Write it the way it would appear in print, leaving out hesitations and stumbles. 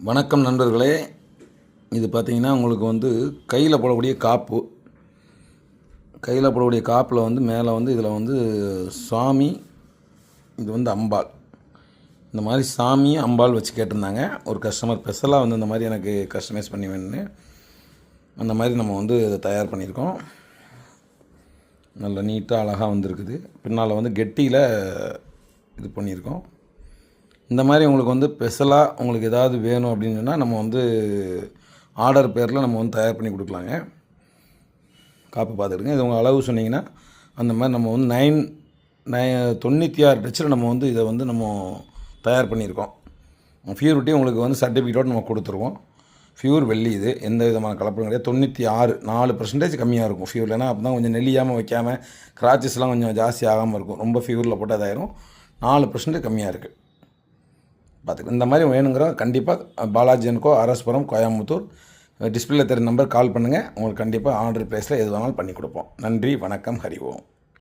வணக்கம் நண்பர்களே. இது பார்த்திங்கன்னா உங்களுக்கு வந்து கையில் போடக்கூடிய காப்பு. கையில் போடக்கூடிய காப்பில் வந்து மேலே வந்து இதில் வந்து சாமி, இது வந்து அம்பாள். இந்த மாதிரி சாமி அம்பாள் வச்சு கேட்டிருந்தாங்க. ஒரு கஸ்டமர் ஸ்பெஷலாக வந்து இந்த மாதிரி எனக்கு கஸ்டமைஸ் பண்ணி வேணும்னு அந்த மாதிரி நம்ம வந்து இதை தயார் பண்ணியிருக்கோம். நல்ல நீட்டாக அழகாக வந்துருக்குது. பின்னால் வந்து கெட்டியில் இது பண்ணியிருக்கோம். இந்த மாதிரி உங்களுக்கு வந்து ஸ்பெஷலாக உங்களுக்கு ஏதாவது வேணும் அப்படின்னு சொன்னால் நம்ம வந்து ஆர்டர் பேரில் நம்ம வந்து தயார் பண்ணி கொடுக்கலாங்க. காப்பு பார்த்துக்கிடுங்க. இது உங்கள் அளவு சொன்னிங்கன்னா அந்த மாதிரி நம்ம வந்து 96 டச்சில் நம்ம வந்து இதை வந்து நம்ம தயார் பண்ணியிருக்கோம். ஃபியூரிட்டி உங்களுக்கு வந்து சர்டிஃபிகேட்டோடு நம்ம கொடுத்துருவோம். ஃபியூர் வெள்ளி, இது எந்த விதமான கலப்படம் கிடையாது. 96 4% கம்மியாக இருக்கும் ஃபியூர். ஏன்னா அப்போ தான் கொஞ்சம் நெல்லியாமல் வைக்காமல் கிராச்சஸ்லாம் கொஞ்சம் ஜாஸ்தி ஆகாமல் இருக்கும். ரொம்ப ஃபியூரில் போட்டால் அதாயிரும். 4% கம்மியாக இருக்குது பார்த்துக்க. இந்த மாதிரி வேணுங்கிற கண்டிப்பாக பாலாஜி அண்ட் கோ, அரஸ்புரம், கோயம்புத்தூர், டிஸ்பிளேல தெரிந்த நம்பர் கால் பண்ணுங்கள். உங்களுக்கு கண்டிப்பாக ஆர்டர் ப்ரைஸில் எது வேணாலும் பண்ணி கொடுப்போம். நன்றி, வணக்கம், ஹரி ஓம்.